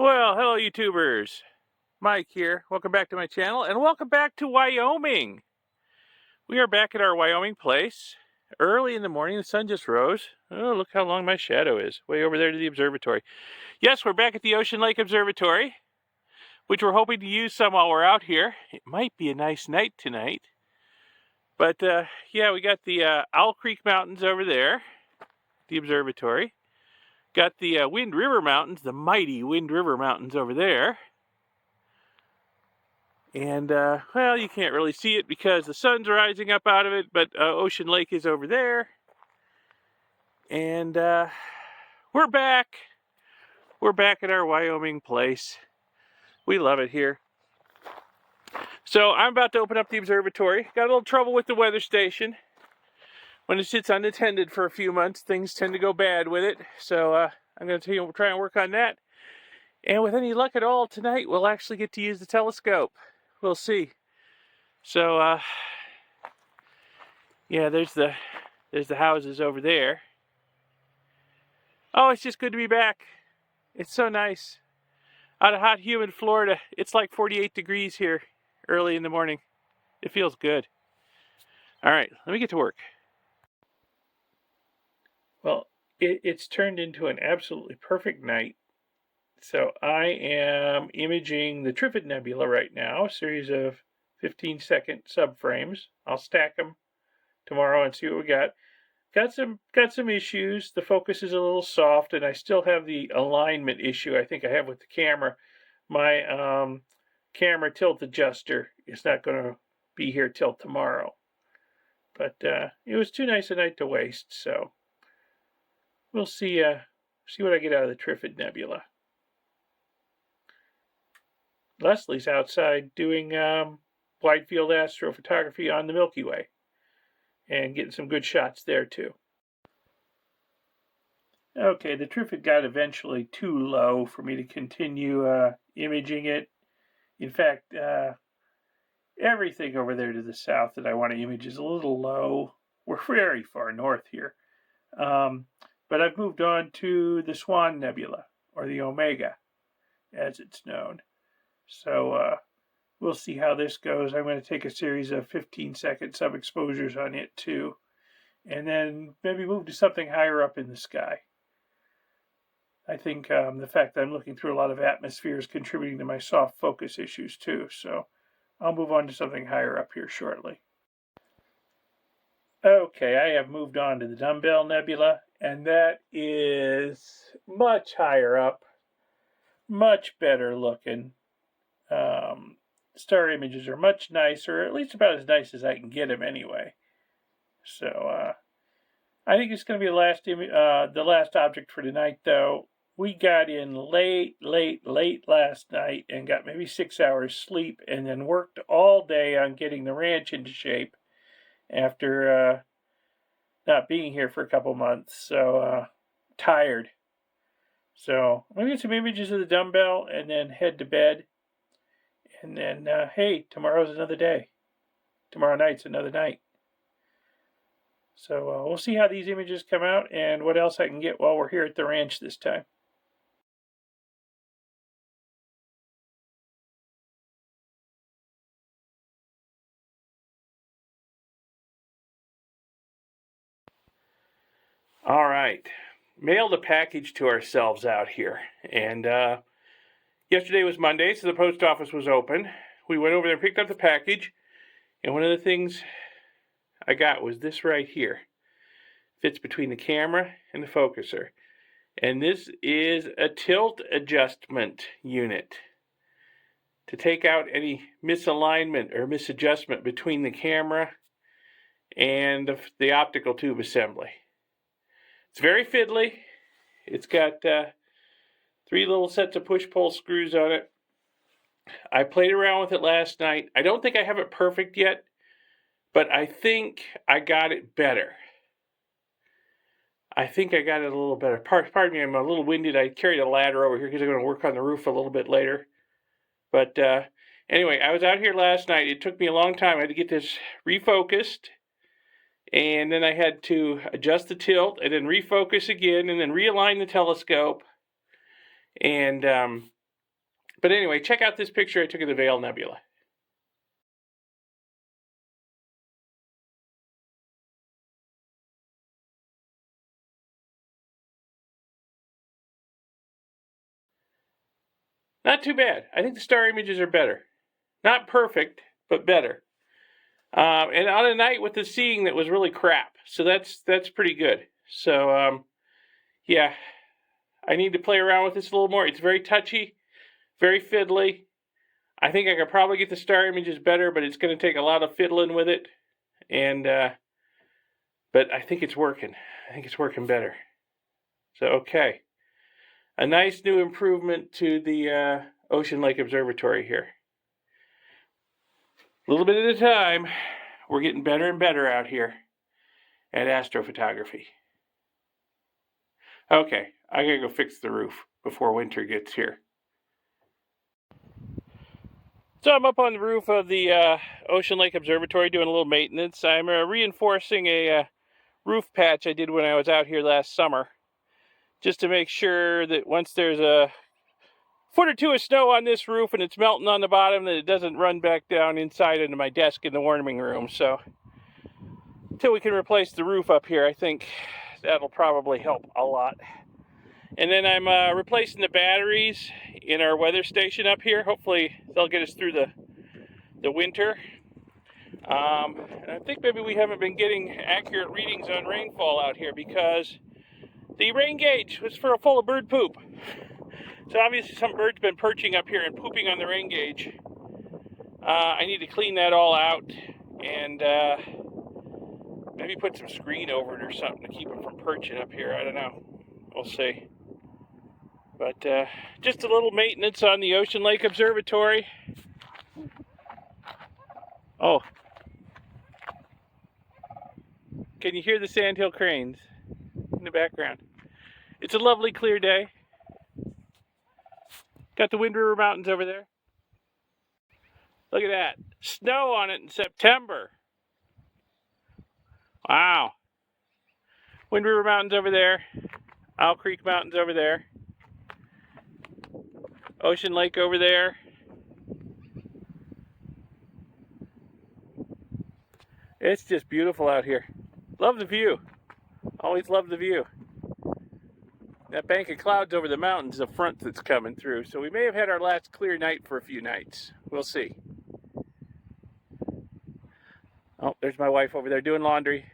Well, hello YouTubers. Mike here. Welcome back to my channel and welcome back to Wyoming. We are back at our Wyoming place. Early in the morning, the sun just rose. Oh, look how long my shadow is. Way over there to the observatory. Yes, we're back at the Ocean Lake Observatory, which we're hoping to use some while we're out here. It might be a nice night tonight. But yeah, we got the Owl Creek Mountains over there, the observatory. Got the Wind River Mountains, the mighty Wind River Mountains over there. And, well, you can't really see it because the sun's rising up out of it, but Ocean Lake is over there. And we're back. We're back at our Wyoming place. We love it here. So I'm about to open up the observatory. Got a little trouble with the weather station. When it sits unattended for a few months, things tend to go bad with it. So I'm going to try and work on that. And with any luck at all, tonight we'll actually get to use the telescope. We'll see. So, yeah, there's the houses over there. Oh, it's just good to be back. It's so nice. Out of hot, humid Florida, it's like 48 degrees here early in the morning. It feels good. All right, let me get to work. Well, it's turned into an absolutely perfect night. So I am imaging the Trifid Nebula right now, a series of 15-second subframes. I'll stack them tomorrow and see what we got. Got some issues. The focus is a little soft, and I still have the alignment issue I think I have with the camera. My camera tilt adjuster is not going to be here till tomorrow. But it was too nice a night to waste, so we'll see what I get out of the Trifid Nebula. Leslie's outside doing wide field astrophotography on the Milky Way and getting some good shots there too. Okay, the Trifid got eventually too low for me to continue imaging it. In fact, everything over there to the south that I want to image is a little low. We're very far north here. But I've moved on to the Swan Nebula, or the Omega, as it's known. So we'll see how this goes. I'm going to take a series of 15-second sub-exposures on it too, and then maybe move to something higher up in the sky. I think the fact that I'm looking through a lot of atmosphere is contributing to my soft focus issues too, so I'll move on to something higher up here shortly. Okay, I have moved on to the Dumbbell Nebula, and that is much higher up, much better looking. Star images are much nicer, at least about as nice as I can get them anyway. So I think it's going to be the last object for tonight, though. We got in late last night and got maybe 6 hours sleep, and then worked all day on getting the ranch into shape after not being here for a couple months. So tired. So I'm going to get some images of the dumbbell and then head to bed. And then, hey, tomorrow's another day. Tomorrow night's another night. So we'll see how these images come out and what else I can get while we're here at the ranch this time. All right. Mailed a package to ourselves out here. And yesterday was Monday, so the post office was open. We went over there and picked up the package. And one of the things I got was this right here. Fits between the camera and the focuser. And this is a tilt adjustment unit to take out any misalignment or misadjustment between the camera and the optical tube assembly. It's very fiddly. It's got 3 little sets of push-pull screws on it. I played around with it last night. I don't think I have it perfect yet, but I think I got it better. I think I got it a little better. Pardon me, I'm a little winded. I carried a ladder over here because I'm going to work on the roof a little bit later. But anyway, I was out here last night. It took me a long time. I had to get this refocused. And then I had to adjust the tilt and then refocus again and then realign the telescope. And But anyway, check out this picture I took of the Veil Nebula. Not too bad. I think the star images are better. Not perfect, but better. And on a night with the seeing that was really crap. So that's pretty good. So, yeah, I need to play around with this a little more. It's very touchy, very fiddly. I think I could probably get the star images better, but it's going to take a lot of fiddling with it. And, but I think it's working. I think it's working better. So, okay. A nice new improvement to the Ocean Lake Observatory here. A little bit at a time, we're getting better and better out here at astrophotography. Okay, I gotta go fix the roof before winter gets here. So I'm up on the roof of the Ocean Lake Observatory doing a little maintenance. I'm reinforcing a roof patch I did when I was out here last summer, just to make sure that once there's a foot or two of snow on this roof and it's melting on the bottom, that it doesn't run back down inside into my desk in the warming room. So until we can replace the roof up here, I think that'll probably help a lot. And then I'm replacing the batteries in our weather station up here. Hopefully they'll get us through the winter. And I think maybe we haven't been getting accurate readings on rainfall out here because the rain gauge was full of bird poop. So obviously some bird's been perching up here and pooping on the rain gauge. I need to clean that all out and maybe put some screen over it or something to keep it from perching up here. I don't know. We'll see. But just a little maintenance on the Ocean Lake Observatory. Oh. Can you hear the sandhill cranes in the background? It's a lovely clear day. Got the Wind River Mountains over there. Look at that. Snow on it in September. Wow. Wind River Mountains over there. Owl Creek Mountains over there. Ocean Lake over there. It's just beautiful out here. Love the view. Always love the view. That bank of clouds over the mountains is a front that's coming through. So we may have had our last clear night for a few nights. We'll see. Oh, there's my wife over there doing laundry.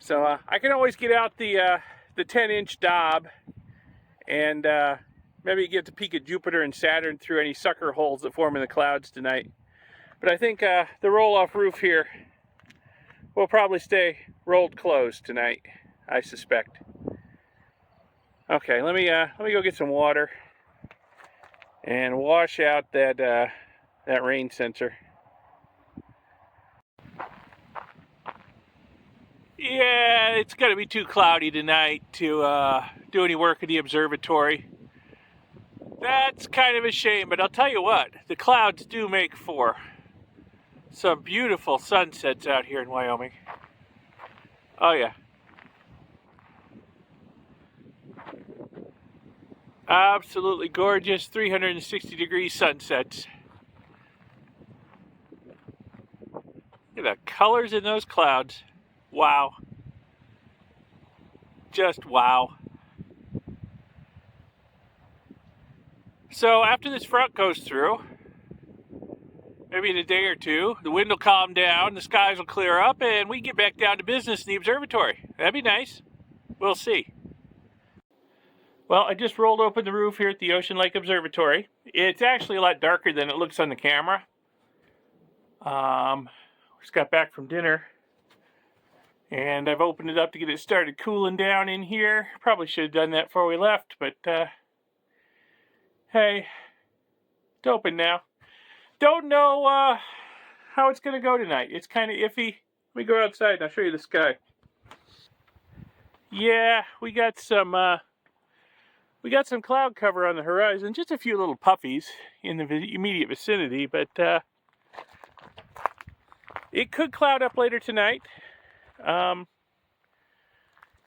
So I can always get out the 10-inch Dob and maybe get to peek at Jupiter and Saturn through any sucker holes that form in the clouds tonight. But I think the roll-off roof here will probably stay rolled closed tonight, I suspect. Okay, let me go get some water and wash out that rain sensor. Yeah, it's going to be too cloudy tonight to do any work at the observatory. That's kind of a shame, but I'll tell you what, the clouds do make for some beautiful sunsets out here in Wyoming. Oh yeah. Absolutely gorgeous 360-degree sunsets. Look at the colors in those clouds. Wow. Just wow. So after this front goes through, maybe in a day or two, the wind will calm down, the skies will clear up, and we get back down to business in the observatory. That'd be nice. We'll see. Well, I just rolled open the roof here at the Ocean Lake Observatory. It's actually a lot darker than it looks on the camera. Just got back from dinner, and I've opened it up to get it started cooling down in here. Probably should have done that before we left, but hey, it's open now. Don't know how it's going to go tonight. It's kind of iffy. Let me go outside and I'll show you the sky. Yeah, we got some cloud cover on the horizon. Just a few little puffies in the immediate vicinity, but it could cloud up later tonight.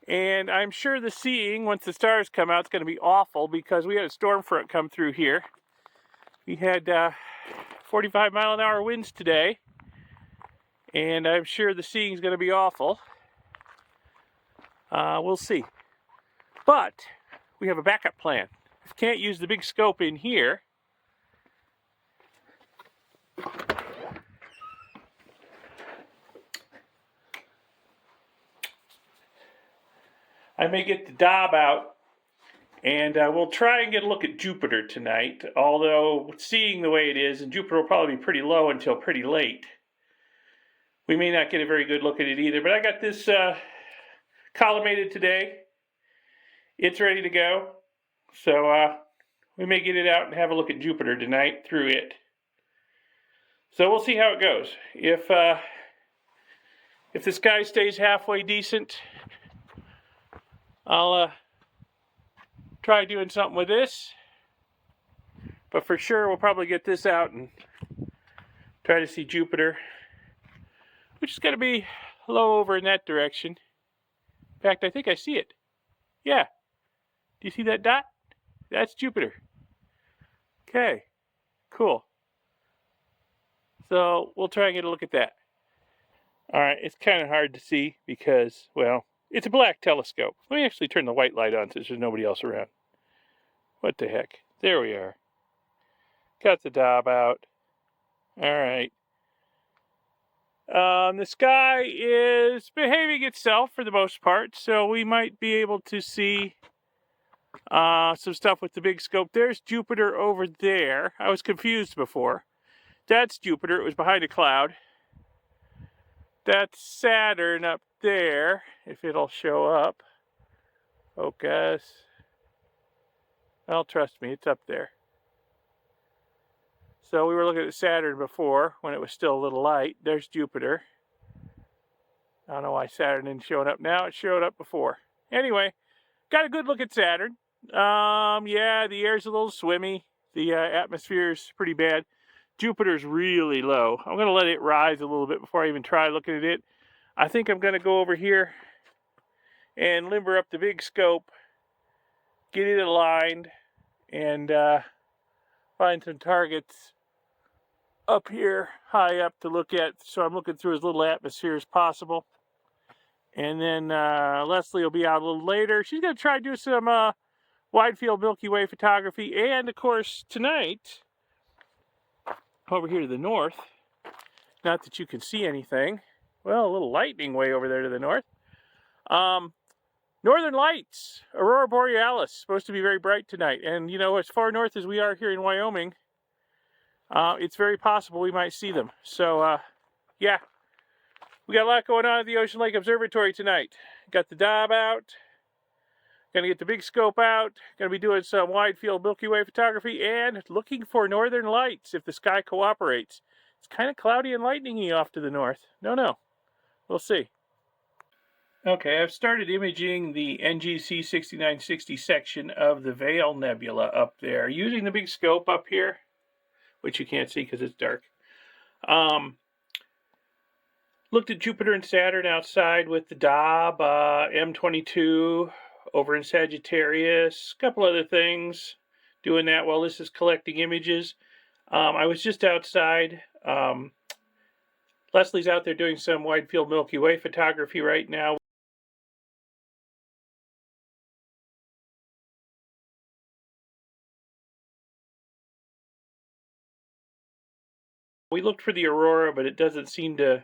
And I'm sure the seeing, once the stars come out, is going to be awful because we had a storm front come through here. We had 45-mile-an-hour winds today, and I'm sure the seeing is going to be awful. We'll see. But we have a backup plan. If we can't use the big scope in here, I may get the Dob out, and we'll try and get a look at Jupiter tonight, although seeing the way it is, and Jupiter will probably be pretty low until pretty late. We may not get a very good look at it either, but I got this collimated today. It's ready to go, so we may get it out and have a look at Jupiter tonight through it. So we'll see how it goes. If the sky stays halfway decent, I'll try doing something with this. But for sure, we'll probably get this out and try to see Jupiter, which is going to be low over in that direction. In fact, I think I see it. Yeah. Do you see that dot? That's Jupiter. Okay. Cool. So we'll try and get a look at that. All right. It's kind of hard to see because, well, it's a black telescope. Let me actually turn the white light on since there's nobody else around. What the heck? There we are. Got the Dob out. All right. The sky is behaving itself for the most part, so we might be able to see some stuff with the big scope. There's Jupiter over there. I was confused before. That's Jupiter. It was behind a cloud. That's Saturn up there, if it'll show up. Focus. Well, trust me, it's up there. So we were looking at Saturn before when it was still a little light. There's Jupiter. I don't know why Saturn isn't showing up now. It showed up before. Anyway, got a good look at Saturn. Yeah, the air's a little swimmy. The atmosphere's pretty bad. Jupiter's really low. I'm going to let it rise a little bit before I even try looking at it. I think I'm going to go over here and limber up the big scope, get it aligned, and find some targets up here, high up to look at. So I'm looking through as little atmosphere as possible. And then Leslie will be out a little later. She's going to try to do some wide field Milky Way photography. And, of course, tonight, over here to the north, not that you can see anything. Well, a little lightning way over there to the north. Northern Lights, Aurora Borealis, supposed to be very bright tonight. And, you know, as far north as we are here in Wyoming, it's very possible we might see them. So, yeah, we got a lot going on at the Ocean Lake Observatory tonight. Got the Dob out. Gonna get the big scope out. Gonna be doing some wide field Milky Way photography and looking for northern lights if the sky cooperates. It's kind of cloudy and lightningy off to the north. No. We'll see. Okay, I've started imaging the NGC 6960 section of the Veil Nebula up there using the big scope up here, which you can't see because it's dark. Looked at Jupiter and Saturn outside with the Dob, M22 over in Sagittarius, a couple other things, doing that while this is collecting images. I was just outside. Leslie's out there doing some wide field Milky Way photography right now. We looked for the aurora, but it doesn't seem to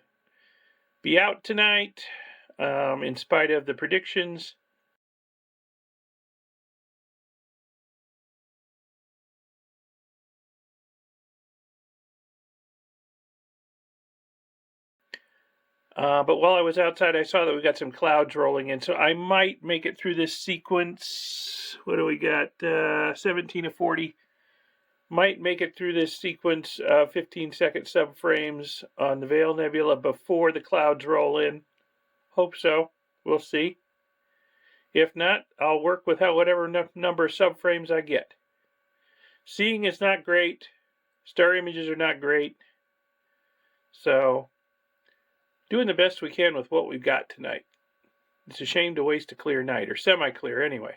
be out tonight, in spite of the predictions. But while I was outside, I saw that we got some clouds rolling in, so I might make it through this sequence. What do we got? 17 to 40. Might make it through this sequence of 15-second subframes on the Veil Nebula before the clouds roll in. Hope so. We'll see. If not, I'll work with whatever number of subframes I get. Seeing is not great. Star images are not great. So, doing the best we can with what we've got tonight. It's a shame to waste a clear night, or semi-clear anyway.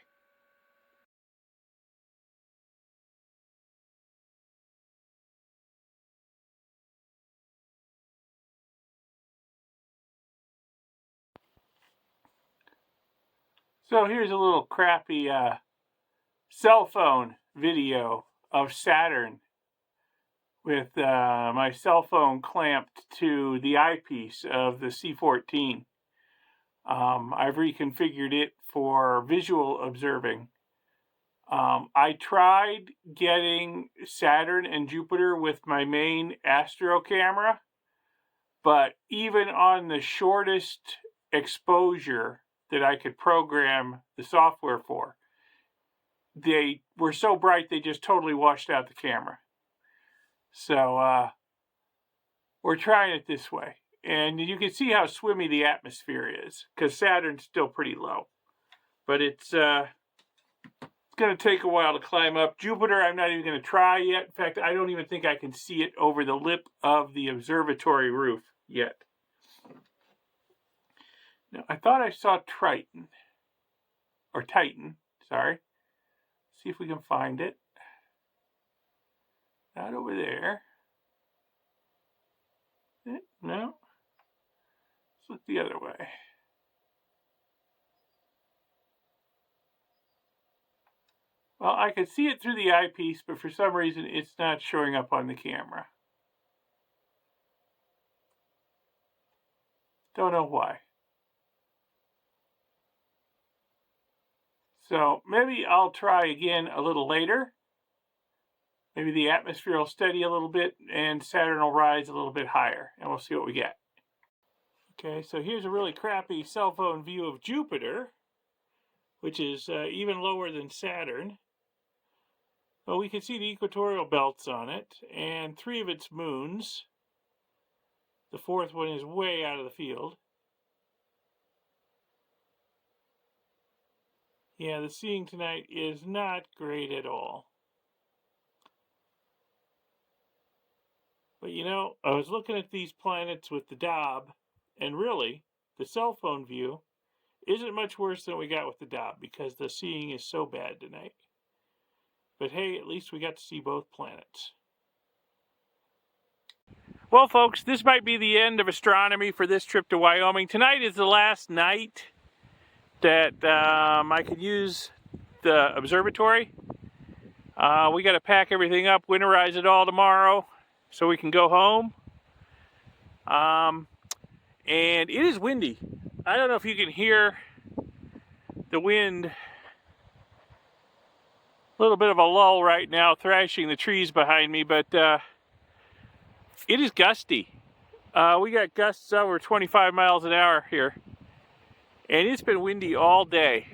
So here's a little crappy cell phone video of Saturn with my cell phone clamped to the eyepiece of the C-14. I've reconfigured it for visual observing. I tried getting Saturn and Jupiter with my main astro-camera, but even on the shortest exposure that I could program the software for, they were so bright they just totally washed out the camera. So we're trying it this way. And you can see how swimmy the atmosphere is, because Saturn's still pretty low. But it's going to take a while to climb up. Jupiter, I'm not even going to try yet. In fact, I don't even think I can see it over the lip of the observatory roof yet. Now, I thought I saw Titan, sorry. See if we can find it. Not over there. No. Let's look the other way. Well, I could see it through the eyepiece, but for some reason it's not showing up on the camera. Don't know why. So maybe I'll try again a little later. Maybe the atmosphere will steady a little bit and Saturn will rise a little bit higher, and we'll see what we get. Okay, so here's a really crappy cell phone view of Jupiter, which is even lower than Saturn. Well, we can see the equatorial belts on it, and 3 of its moons. The 4th one is way out of the field. Yeah, the seeing tonight is not great at all. But you know, I was looking at these planets with the Dob, and really, the cell phone view isn't much worse than we got with the Dob, because the seeing is so bad tonight. But hey, at least we got to see both planets. Well, folks, this might be the end of astronomy for this trip to Wyoming. Tonight is the last night that I could use the observatory. We got to pack everything up, winterize it all tomorrow so we can go home. And it is windy. I don't know if you can hear the wind. A little bit of a lull right now, thrashing the trees behind me, but it is gusty. We got gusts over 25 miles an hour here, and it's been windy all day.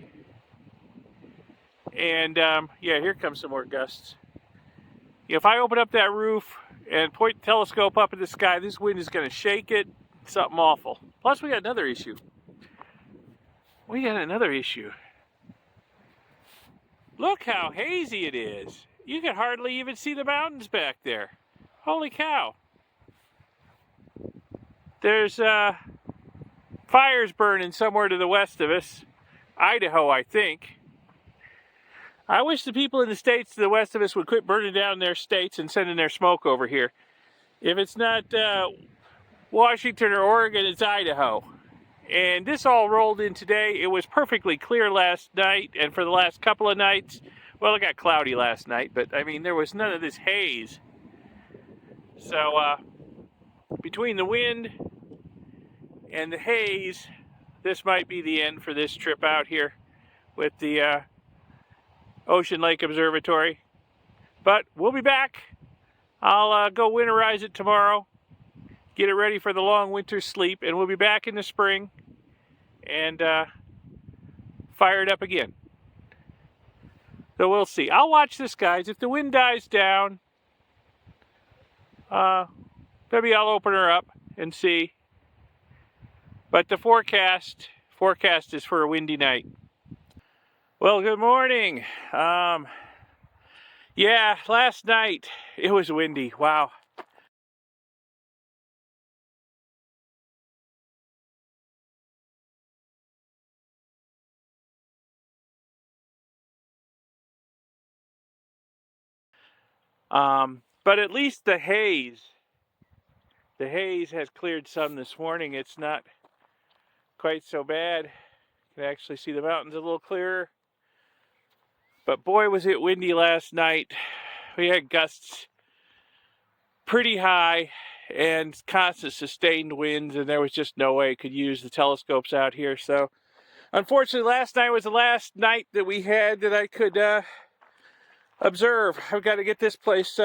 And yeah, here comes some more gusts. If I open up that roof and point the telescope up at the sky, this wind is going to shake it. Something awful. Plus, we got another issue. Look how hazy it is. You can hardly even see the mountains back there. Holy cow. There's fires burning somewhere to the west of us. Idaho, I think. I wish the people in the states to the west of us would quit burning down their states and sending their smoke over here. If it's not Washington or Oregon, it's Idaho. And this all rolled in today. It was perfectly clear last night, and for the last couple of nights, well, it got cloudy last night, but I mean, there was none of this haze. So, between the wind and the haze, this might be the end for this trip out here with the Ocean Lake Observatory. But we'll be back. I'll go winterize it tomorrow, get it ready for the long winter sleep, and we'll be back in the spring and fire it up again. So we'll see. I'll watch this, guys. If the wind dies down, maybe I'll open her up and see. But the forecast is for a windy night. Well, good morning. Yeah, last night it was windy. Wow. But at least the haze has cleared some this morning. It's not quite so bad. You can actually see the mountains a little clearer. But boy, was it windy last night. We had gusts pretty high and constant sustained winds, and there was just no way I could use the telescopes out here. So unfortunately, last night was the last night that we had that I could observe. I've got to get this place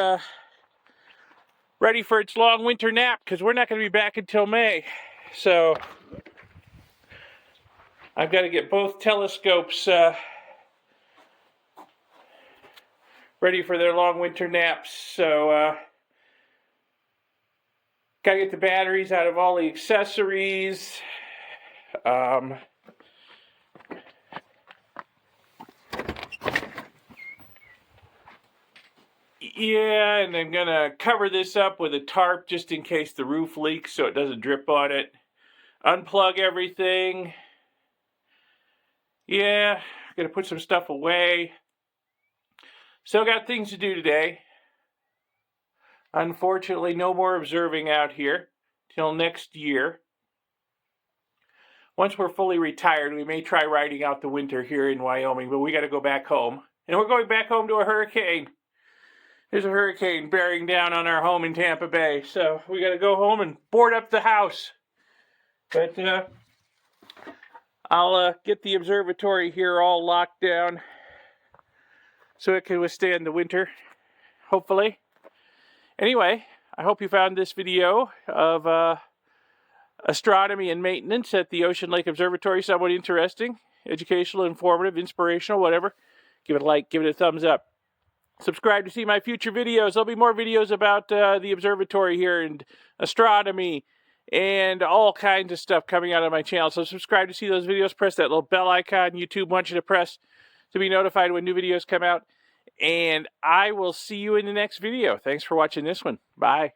ready for its long winter nap, because we're not going to be back until May. So I've got to get both telescopes ready for their long winter naps. So got to get the batteries out of all the accessories. Yeah, and I'm going to cover this up with a tarp just in case the roof leaks so it doesn't drip on it. Unplug everything. Yeah, going to put some stuff away. Still got things to do today. Unfortunately, no more observing out here till next year. Once we're fully retired, we may try riding out the winter here in Wyoming, but we got to go back home. And we're going back home to a hurricane. There's a hurricane bearing down on our home in Tampa Bay, so we got to go home and board up the house. But I'll get the observatory here all locked down so it can withstand the winter, hopefully. Anyway, I hope you found this video of astronomy and maintenance at the Ocean Lake Observatory somewhat interesting, educational, informative, inspirational, whatever. Give it a like, give it a thumbs up. Subscribe to see my future videos. There'll be more videos about the observatory here and astronomy and all kinds of stuff coming out of my channel. So subscribe to see those videos. Press that little bell icon YouTube wants you to press to be notified when new videos come out. And I will see you in the next video. Thanks for watching this one. Bye.